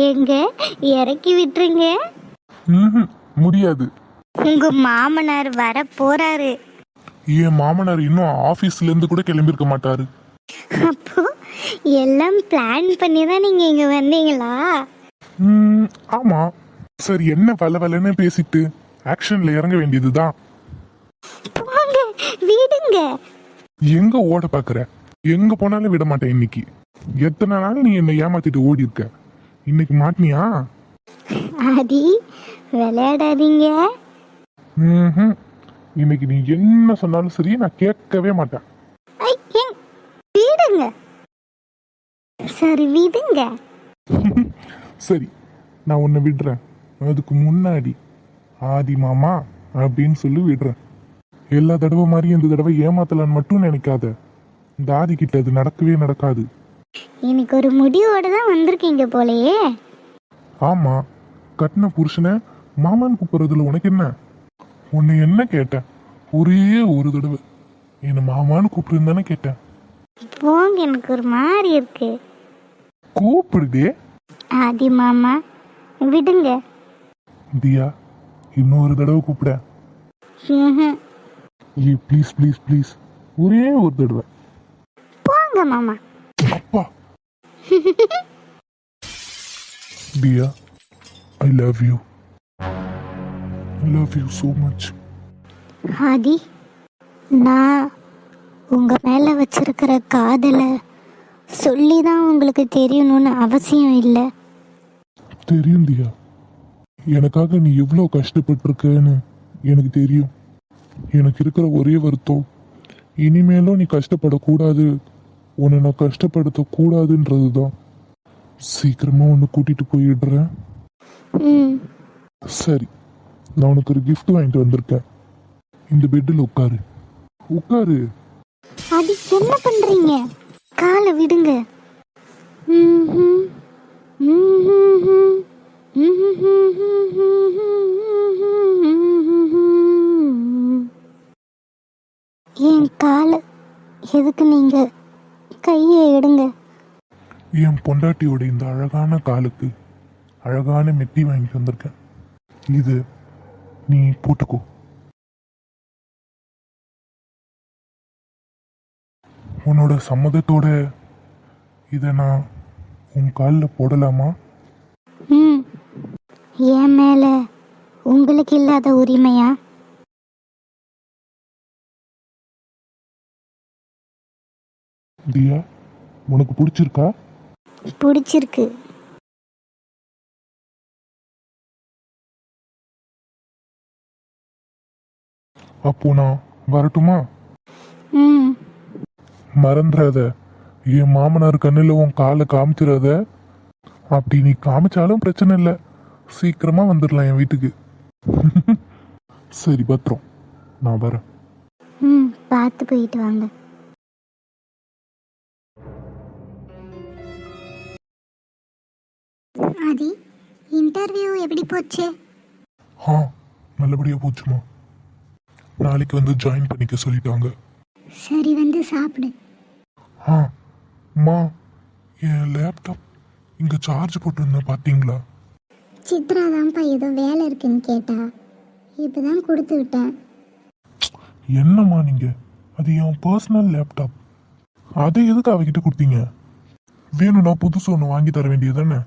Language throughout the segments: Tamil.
எங்க இறக்கி விட்டுருங்க. முடியாது. உங்க மாமனார் வர போறாரு. என் மாமனார் இன்னும் ஆபீஸ்ல இருந்து கூட கிளம்பியிருக்க மாட்டாரு. அப்போ எல்லாம் பிளான் பண்ணி தான் நீங்க இங்க வந்தீங்களா? ஆமா. சரி, என்ன வளவலன்னு பேசிட்டு ஆக்ஷன்ல இறங்க வேண்டியதுதான். போங்க, விடுங்க. எங்க ஓட பாக்குற? எங்க போனாலும் விட மாட்டேன். இன்னைக்கு எத்தனை நாள் நீ என்னை ஏமாத்திட்டு ஓடி இருக்க, இன்னைக்கு மாட்டினியா? ஆதி, விளையாடாதீங்க. இன்னைக்கு நீ என்ன சொன்னாலும் சரி, நான் கேட்கவே மாட்டேன். விடுங்க. சரி, விடுங்க. சரி, நான் உன்னை விடுறேன். அதுக்கு முன்னாடி ஆதி மாமா அப்படின்னு சொல்லி விடுறேன். எல்லா தடவை மாதிரி இந்த தடவை ஏமாத்தலான்னு மட்டும் நினைக்காத. இந்த ஆதி கிட்ட அது நடக்கவே நடக்காது. இன்னைக்கு ஒரு முடிவோட தான் வந்திருக்கீங்க போலயே. ஆமா, கட்டின புருஷனை மாமான்னு கூப்பிடுறதுல உனக்கு என்ன? உன்னை என்ன கேட்டேன்? ஒரே ஒரு தடவை என்ன மாமான்னு கூப்பிடுன்னு கேட்டேன். போங்க, எனக்கு ஒரு மாதிரி இருக்கு. கூப்பிடுதே. ஆதி மாமா, விடுங்க. தியா, இன்னொரு தடவை கூப்பிட. ப்ளீஸ் ப்ளீஸ் ப்ளீஸ், ஒரே ஒரு தடவை. போங்க மாமா. அப்பா. தியா, I love you. I love you so much. ஆதி, நான் உங்க மேல வச்சிருக்கிற காதலை சொல்லி தான் உங்களுக்கு தெரியணும்னு அவசியம் இல்லை. தெரியும் தியா, எனக்காக நீ எவ்வளோ கஷ்டப்பட்டிருக்கன்னு எனக்கு தெரியும். எனக்கு இருக்கிற ஒரே வருத்தம், இனிமேலும் நீ கஷ்டப்படக்கூடாது, உன்னை நான் கஷ்டப்படுத்தக்கூடாதுன்றது தான். சீக்கிரமா உன்னை கூட்டிட்டு போயிடுறேன். சரி, நான் உனக்கு ஒரு gift வாங்கிட்டு வந்திருக்கேன். இந்த பெட்டில் உட்காரு. உட்காரு. அது என்ன பண்றீங்க? காலை விடுங்க. என் காலை எதுக்கு நீங்க கையை எடுங்க. என் பொண்டாட்டியோட இந்த அழகான காலுக்கு அழகான மெட்டி வாங்கிட்டு வந்திருக்கேன். இது நீ போட்டுக்கோ. உன்னோட சம்மதத்தோட இதை நான் உன் காலில் போடலாமா? என் மேல உங்களுக்கு இல்லாத உரிமையா? தியா, உனக்கு பிடிச்சிருக்கா? பிடிச்சிருக்கு. அப்போ நான் வரட்டுமா? மறந்துடாத, என் மாமனார் கண்ணில் உன் காலை காமிச்சிடாத. அப்படி நீ காமிச்சாலும் பிரச்சனை இல்லை, சீக்கிரமா வந்துடலாம் என் வீட்டுக்கு. சரி, பத்திரம், நான் வரேன். பார்த்து போயிட்டு வாங்க. ஆதி, இன்டர்வியூ எப்படி போச்சு? நல்லபடியா போச்சுமா. நாளைக்கு வந்து ஜாயின் பண்ணிக்க சொல்லிட்டாங்க. சரி, வந்து சாப்பிடு. மா, என் லேப்டாப் இங்க சார்ஜ் போட்டிருந்தேன், பாத்தீங்களா? சித்ரா தான்ப்பா ஏதோ வேலை இருக்குன்னு கேட்டா, இப்பதான் கொடுத்து விட்டேன். என்னம்மா நீங்க, அது என் பர்சனல் லேப்டாப், அதை எதுக்கு அவகிட்ட கொடுத்தீங்க? வேணும்னா புதுசு ஒன்று வாங்கி தர வேண்டியது தானே?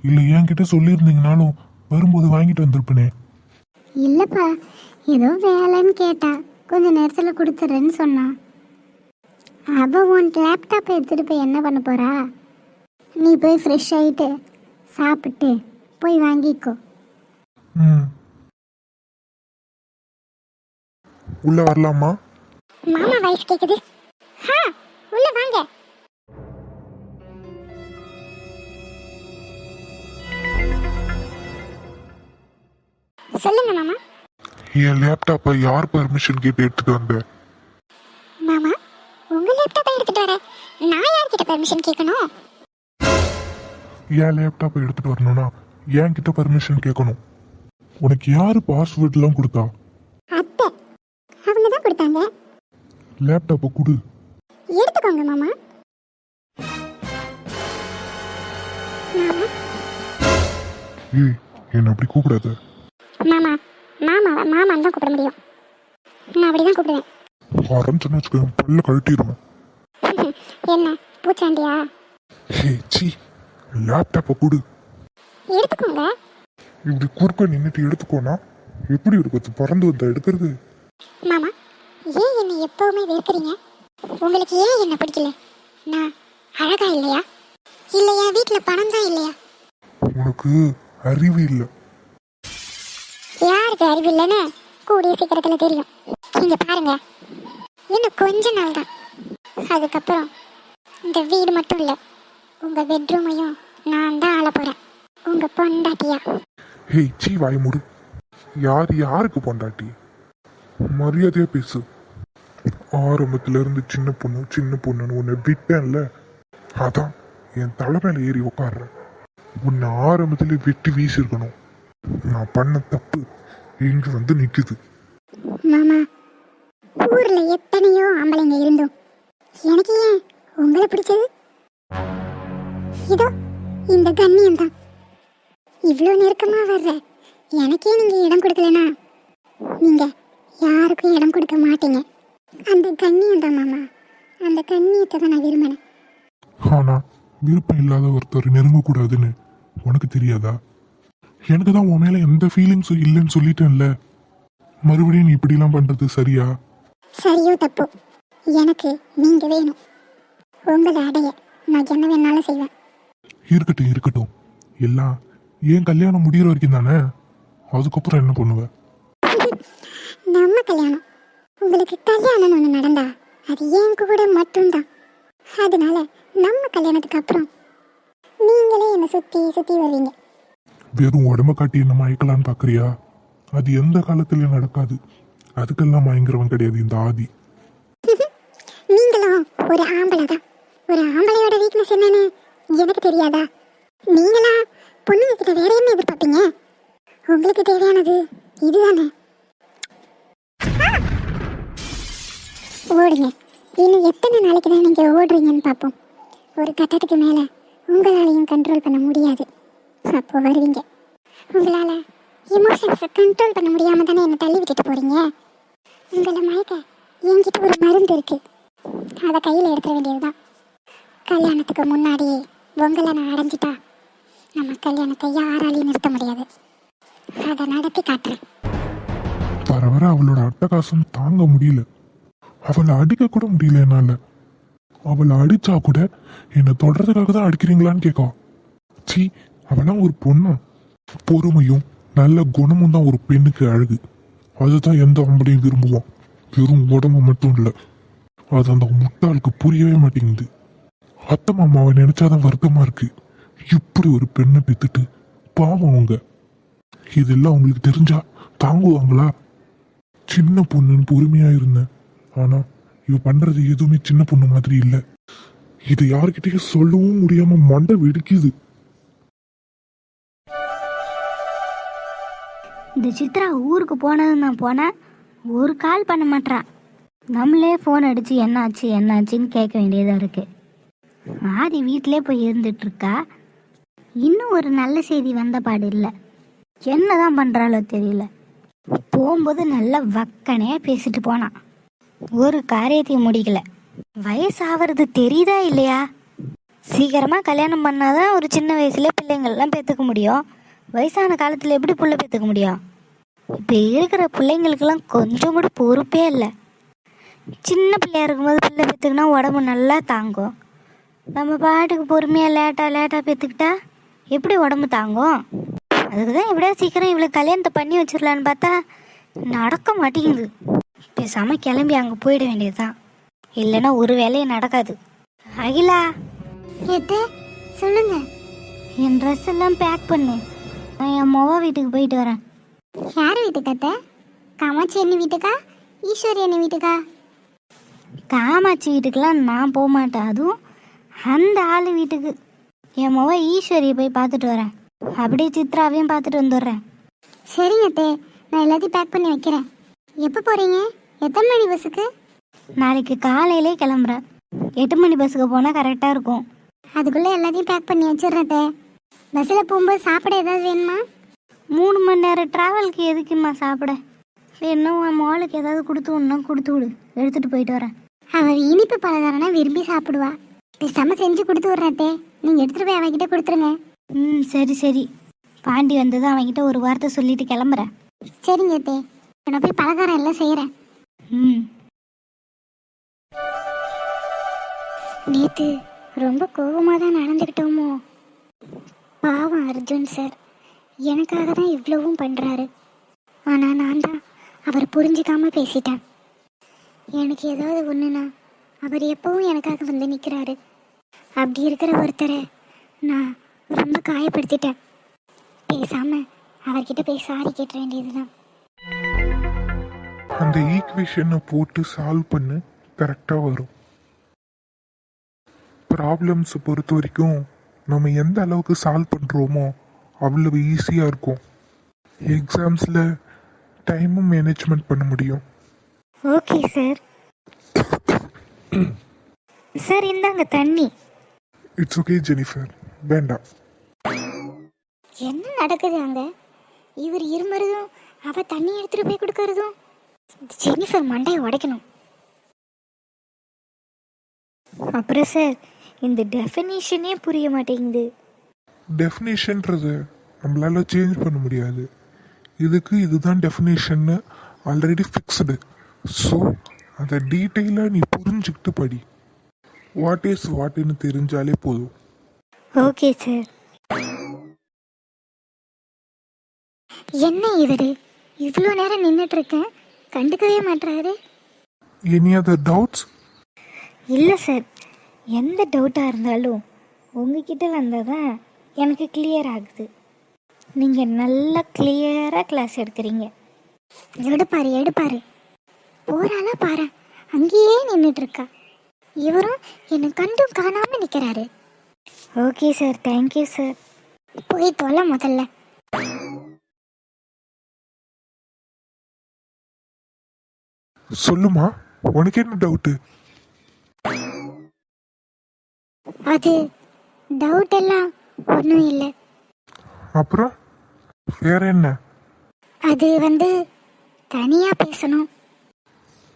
இல்லை என்கிட்ட சொல்லியிருந்தீங்கனாலும் வரும்போது வாங்கிட்டு வந்திருப்பேனே. இல்லப்பா, ஏதோ வேலைன்னு கேட்டா, கொஞ்ச நேரத்தில் கொடுத்துறேன்னு சொன்னா. அவ உன் லேப்டாப் எடுத்துட்டு போய் என்ன பண்ண போறா? நீ போய் ஃப்ரெஷ் ஆயிட்டு சாப்பிட்டு போய் வாங்கிக்கோ. உள்ள வரலாமா? மாமா வாய்ஸ் கேக்குது. உள்ள வாங்க. சொல்லுங்க மாமா. என் லேப்டாப்பை யார் பெர்மிஷன் கேட்டு எடுத்துட்டு வந்த? மாமா, உங்க லேப்டாப்பை எடுத்துட்டு வர நான் யார்கிட்ட பெர்மிஷன் கேட்கணும்? என் லேப்டாப்பை எடுத்துட்டு வரணும்னா என்கிட்ட பெர்மிஷன் கேட்கணும். உனக்கு யாரு பாஸ்வேர்ட்லாம் கொடுத்தா? அத்தை, அவங்க தான் கொடுத்தாங்க. லேப்டாப்பை கொடு. எடுத்துக்கோங்க மாமா. ஏய், என்ன அப்படி கூப்பிடாத. மாமா மாமான்னு தான் கூப்பிட முடியும். நான் அப்படிதான் கூப்பிடுவேன். ஆரம்பிச்சுன்னு வச்சுக்கோ, பல்ல கழட்டிடுவேன். என்ன பூச்சாண்டியா? ஹே சி, லேப்டாப்பை கொடு. எடுத்துக்கோங்க. இப்படி குறுக்க நின்றுட்டு எடுத்துக்கோனா எப்படி எடுக்கிறது? பறந்து வந்தா எடுக்கிறது? மாமா, ஏன் என்னை எப்பவுமே வெறுக்கிறீங்க? உங்களுக்கு ஏன் என்ன பிடிக்கல? நான் அழகா இல்லையா? இல்லை என் வீட்டில் பணம் தான் இல்லையா? உனக்கு அறிவு இல்லை. யாருக்கு அறிவு இல்லைன்னு கூடிய சீக்கிரத்தில் தெரியும். இங்க பாருங்க, இன்னும் கொஞ்ச நாள் தான். அதுக்கப்புறம் இந்த வீடு மட்டும் இல்லை, உங்க பெட்ரூமையும் நான் தான் ஆள போறேன், உங்க பொண்டாட்டியா. ஹே சி, வாய் மூடு. யாருக்கு பொண்டாட்டி? மரியாதையா பேசு. ஆரம்பத்துல இருந்து சின்ன பொண்ணுன்னு உன்னை விட்டேன்ல, அதான் என் தலைமையில ஏறி உட்காடுறேன். உன்னை ஆரம்பத்துல வெட்டி வீசிருக்கணும். நான் பண்ண தப்பு இங்கு வந்து நிக்குது. மாமா, ஊர்ல எத்தனையோ ஆம்பளைங்க இருந்தும் எனக்கு ஏன் உங்களை பிடிச்சது? இதோ இந்த கண்ணியம் தான். இவ்வளோ நெருக்கமா வர்ற எனக்கே நீங்க இடம் கொடுக்கலனா நீங்க யாருக்கும் இடம் கொடுக்க மாட்டீங்க. அந்த கண்ணியம் தான் மாமா, அந்த கண்ணியத்தை தான் நான் விரும்பினேன். ஆனா விருப்பம் இல்லாத ஒருத்தர் நெருங்கக்கூடாதுன்னு உனக்கு தெரியாதா? எனக்கு தான் உன் மேல எந்த ஃபீலிங்ஸும் இல்லைன்னு சொல்லிட்டேன்ல, மறுபடியும் நீ இப்படிலாம் பண்றது சரியா? சரியோ தப்போ, எனக்கு நீங்க வேணும். உங்களை அடைய நான் என்ன வேணாலும் செய்வேன். இருக்கட்டும், எல்லாம் ஏன் கல்யாணம் முடிகிற வரைக்கும் தானே, அதுக்கப்புறம் என்ன பண்ணுவ? நம்ம கல்யாணம், உங்களுக்கு கல்யாணம் ஒன்று நடந்தா அது ஏன் கூட மட்டும்தான். அதனால நம்ம கல்யாணத்துக்கு அப்புறம் நீங்களே என்னை சுத்தி வருவீங்க. வெறும் உடம்ப காட்டி என்ன மயக்கலான்னு பாக்குறியா? அது எந்த காலத்துலயும் நடக்காது. அதுக்கெல்லாம் மயங்குறவன் கிடையாது இந்த ஆதி. நீங்களும் ஒரு ஆம்பளை தான். ஒரு ஆம்பளையோட வீக்னஸ் என்னன்னு எனக்கு தெரியாதா? நீங்களா பொண்ணுங்க கிட்ட வேற என்ன எதிர்பார்ப்பீங்க? உங்களுக்கு தேவையானது இதுதானே. ஓடுங்க. இன்னும் எத்தனை நாளைக்கு தான் நீங்க ஓடுறீங்கன்னு பார்ப்போம். ஒரு கட்டத்துக்கு மேல உங்களாலையும் கண்ட்ரோல் பண்ண முடியாது. அப்போ வருவீங்க. உங்களால எமோஷன்ஸை கண்ட்ரோல் பண்ண முடியாம தானே என்னை தள்ளி விட்டுட்டு போறீங்க. உங்களை மயக்க என்கிட்ட ஒரு மருந்து இருக்கு, அதை கையில் எடுத்துட வேண்டியதுதான். கல்யாணத்துக்கு முன்னாடியே உங்களை நான் அடைஞ்சிட்டா நம்ம கல்யாணத்தை யாராலையும் நிறுத்த முடியாது. அதை நடத்தி காட்டுறேன். வர அவளோட அட்டகாசம் தாங்க முடியல. அவளை அடிக்க கூட முடியல என்னால. அவளை அடிச்சா கூட என்னை தொடர்றதுக்காக தான் அடிக்கிறீங்களான்னு கேட்கா. சி, அவளாம் ஒரு பொண்ணு. பொறுமையும் நல்ல குணமும் தான் ஒரு பெண்ணுக்கு அழகு. அதுதான் எந்த ஆம்பளையும் விரும்புவான். வெறும் உடம்பு மட்டும் இல்லை. அது அந்த முட்டாளுக்கு புரியவே மாட்டேங்குது. அத்தை மாமாவை நினைச்சாதான் வருத்தமா இருக்கு. இப்படி ஒரு பெண்ணை பெத்துட்டு பாவம் அவங்க. இதெல்லாம் அவங்களுக்கு தெரிஞ்சா தாங்குவாங்களா? சின்ன பொண்ணுன்னு பொறுமையா இருந்தேன். ஆனா இவ பண்றது எதுவுமே சின்ன பொண்ணு மாதிரி இல்லை. இது யார்கிட்டயும் சொல்லவும் முடியாம மண்டை வெடிக்குது. இந்த சித்ரா ஊருக்கு போனதுன்னு நான் போனேன், ஒரு கால் பண்ண மாட்டா. நம்மளே ஃபோன் அடித்து என்னாச்சுன்னு கேட்க வேண்டியதாக இருக்குது. ஆதி வீட்டிலே போய் இருந்துட்டு இருக்கா. இன்னும் ஒரு நல்ல செய்தி வந்த பாடு இல்லை. என்ன தான் பண்ணுறாளோ தெரியல. போகும்போது நல்லா வக்கனையாக பேசிட்டு போனான். ஒரு காரியத்தையும் முடிக்கல. வயசாகிறது தெரியுதா இல்லையா? சீக்கிரமாக கல்யாணம் பண்ணாதான் ஒரு சின்ன வயசுல பிள்ளைங்கள்லாம் பெற்றுக்க முடியும். வயசான காலத்தில் எப்படி புள்ள பெற்றுக்க முடியும்? இப்போ இருக்கிற பிள்ளைங்களுக்கெல்லாம் கொஞ்சம் கூட பொறுப்பே இல்லை. சின்ன பிள்ளையா இருக்கும்போது பிள்ளை பெற்றுக்கினா உடம்பு நல்லா தாங்கும். நம்ம பாட்டுக்கு பொறுமையாக லேட்டாக பெற்றுக்கிட்டா எப்படி உடம்பு தாங்கும்? அதுக்கு தான் எப்படியா சீக்கிரம் இவளுக்கு கல்யாணத்தை பண்ணி வச்சிடலான்னு பார்த்தா நடக்க மாட்டேங்குது. பேசாமல் கிளம்பி அங்கே போயிட வேண்டியது தான். இல்லைன்னா ஒரு வேலையும் நடக்காது. அகிலா, சொல்லுங்க. என் ட்ரெஸ் எல்லாம் பேக் பண்ணு. நான் என் மொவா வீட்டுக்கு போயிட்டு வரேன். யார் வீட்டுக்கு அத்தை? காமாட்சி அண்ணி வீட்டுக்கா, ஈஸ்வரி அண்ணி வீட்டுக்கா? காமாட்சி வீட்டுக்கெல்லாம் நான் போக மாட்டேன். அதுவும் அந்த ஆள் வீட்டுக்கு. என் மொவ ஈஸ்வரியை போய் பார்த்துட்டு வரேன். அப்படியே சித்ராவையும் பார்த்துட்டு வந்துடுறேன். சரிங்க அத்தை, நான் எல்லாத்தையும் பேக் பண்ணி வைக்கிறேன். எப்போ போகிறீங்க? எத்தனை மணி பஸ்ஸுக்கு? நாளைக்கு காலையிலே கிளம்புறேன். 8 மணி பஸ்ஸுக்கு போனால் கரெக்டாக இருக்கும். அதுக்குள்ளே எல்லாத்தையும் பேக் பண்ணி வச்சிடுறேன் அத்தை. பஸ்ஸில் போகும்போது சாப்பிட ஏதாவது வேணுமா? 3 மணி நேரம் ட்ராவலுக்கு எதுக்குமா சாப்பிட? இன்னும் உன் மோளுக்கு ஏதாவது கொடுத்து விடணும், கொடுத்து விடு, எடுத்துகிட்டு போயிட்டு வரேன். அவள் இனிப்பு பலகாரம்னா விரும்பி சாப்பிடுவா. பேசாம செஞ்சு கொடுத்து விட்றதே, நீங்கள் எடுத்துகிட்டு போய் அவகிட்ட கொடுத்துருங்க. சரி சரி. பாண்டி வந்தது அவன்கிட்ட ஒரு வார்த்தை சொல்லிட்டு கிளம்புறேன். சரிங்க அத்தே, நான் போய் பலகாரம் எல்லாம் செய்கிறேன். நேற்று ரொம்ப கோபமாக தான் நடந்துக்கிட்டோமோ? பாவம் அர்ஜுன் சார் எனக்காக தான் இவ்வளவும் பண்ணுறாரு. ஆனால் நான் தான் அவர் புரிஞ்சிக்காமல் பேசிட்டேன். எனக்கு ஏதாவது ஒன்றுனா அவர் எப்பவும் எனக்காக வந்து நிற்கிறாரு. அப்படி இருக்கிற ஒருத்தரை நான் ரொம்ப காயப்படுத்திட்டேன். பேசாமல் அவர்கிட்ட போய் சாரி கேட்ட வேண்டியதுதான். அந்த ஈக்குவேஷனை போட்டு சால்வ் பண்ணு, கரெக்டாக வரும். ப்ராப்ளம்ஸை பொறுத்த வரைக்கும் நம்ம எந்த அளவுக்கு சால்வ் பண்ணுறோமோ அவ்வளவு ஈஸியாக இருக்கும். எக்ஸாம்ஸில் டைமும் மேனேஜ்மெண்ட் பண்ண முடியும். Okay sir. சார் இந்தாங்க தண்ணி. இட்ஸ் ஓகே ஜெனிஃபர், வேண்டாம். என்ன நடக்குது அங்கே? இவர் இருமறதும் அவ தண்ணி எடுத்துகிட்டு போய் கொடுக்கறதும். ஜெனிஃபர் மண்டையை உடைக்கணும். அப்புறம் சார் இந்த டெஃபினிஷனே புரிய மாட்டேங்குது. டெஃபினேஷன்றது நம்மளால சேஞ்ச் பண்ண முடியாது. இதுக்கு இதுதான் டெஃபினேஷன்னு ஆல்ரெடி ஃபிக்ஸ்டு. ஸோ அதை டீட்டெயிலாக நீ புரிஞ்சுக்கிட்டு படி. வாட் இஸ் வாட்னு தெரிஞ்சாலே போதும். Okay sir. என்ன இவரு இவ்வளோ நேரம் நின்றுட்டு இருக்கேன், கண்டுக்கவே மாட்டாரு. Any other doubts? இல்லை சார், எந்த டவுட்டாக இருந்தாலும் உங்ககிட்ட வந்தால் தான் எனக்கு கிளியர் ஆகுது. நீங்கள் நல்லா கிளியராக கிளாஸ் எடுக்கிறீங்க. எடுப்பாரு எடுப்பாரு. போறாளா பாரு, அங்கேயே நின்றுட்டு இருக்கா. இவரும் என்னை கண்டும் காணாம நிற்கிறாரு. Okay sir, thank you sir. போய் தொலை முதல்ல. சொல்லுமா, உனக்கு என்ன டவுட்டு? அது டவுட் எல்லாம் ஒன்றும் இல்லை. அப்புறம் வேற என்ன? அது தனியாக பேசணும்.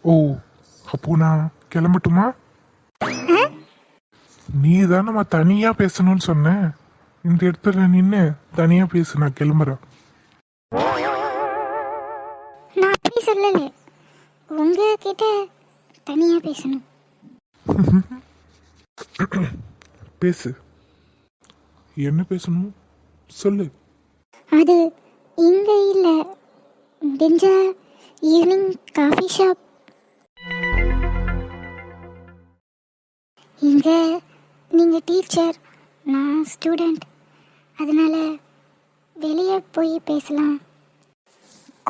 ஓ, அப்போ நான் கிளம்பட்டுமா? நீ தானம்மா தனியா பேசணும்னு சொன்ன. இந்த இடத்துல நின்று தனியா பேசு, நான் கிளம்புறேன். நான் அப்படி சொல்லலை, உங்ககிட்ட தனியாக பேசணும். பேசு, என்ன பேசணும் சொல்லு. அது இங்கே இல்லை, முடிஞ்ச ஈவினிங் காஃபி ஷாப். இங்கே நீங்கள் டீச்சர், நான் ஸ்டூடெண்ட், அதனால் வெளியே போய் பேசலாம்.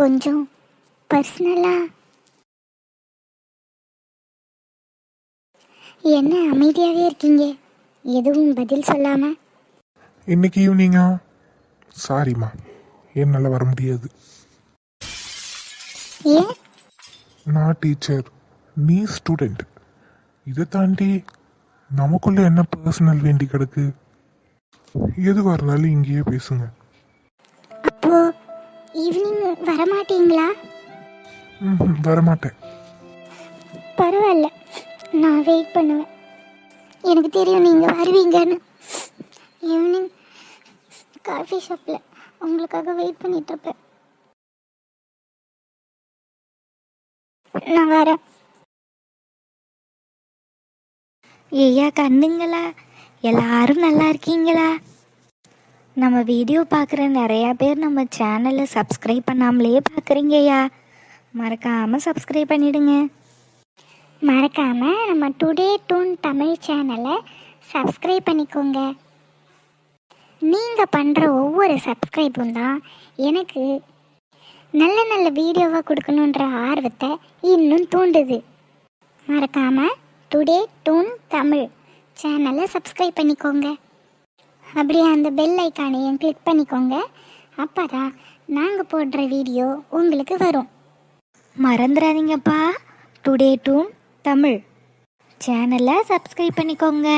கொஞ்சம் பர்சனலாக. என்ன அமைதியாகவே இருக்கீங்க, எதுவும் பதில் சொல்லாமல்? இன்னைக்கு ஈவினிங்கா? சாரிம்மா, என்னால் வர முடியாது. ஏன்? நான் டீச்சர், நீ ஸ்டூடெண்ட். இதை தாண்டி நமக்குள்ள என்ன பர்சனல் வேண்டி கிடக்கு? எதுவாக இருந்தாலும் இங்கேயே பேசுங்க. அப்போ ஈவினிங் வரமாட்டீங்களா? வரமாட்டேன். பரவாயில்ல, நான் வெயிட் பண்ணுவேன். எனக்கு தெரியும் நீங்கள் வருவீங்கன்னு. ஈவினிங் காஃபி ஷாப்பில் உங்களுக்காக வெயிட் பண்ணிகிட்ருப்பேன். நான் வரேன். ஐயா கண்ணுங்களா, எல்லாரும் நல்லா இருக்கீங்களா? நம்ம வீடியோ பார்க்குற நிறையா பேர் நம்ம சேனலை சப்ஸ்கிரைப் பண்ணாமலே பார்க்குறீங்க ஐயா. மறக்காமல் சப்ஸ்கிரைப் பண்ணிடுங்க. மறக்காமல் நம்ம டுடே டூன் தமிழ் சேனலை சப்ஸ்கிரைப் பண்ணிக்கோங்க. நீங்கள் பண்ணுற ஒவ்வொரு சப்ஸ்கிரைப்பும் தான் எனக்கு நல்ல நல்ல வீடியோவாக கொடுக்கணுன்ற ஆர்வத்தை இன்னும் தூண்டுது. மறக்காமல் டுடே டூன் தமிழ் சேனலை சப்ஸ்கிரைப் பண்ணிக்கோங்க. அப்படியே அந்த பெல் ஐக்கானையும் கிளிக் பண்ணிக்கோங்க. அப்போ தான் நாங்கள் போடுற வீடியோ உங்களுக்கு வரும். மறந்துடாதீங்கப்பா, டுடே டூன் தமிழ் சேனலை சப்ஸ்கிரைப் பண்ணிக்கோங்க.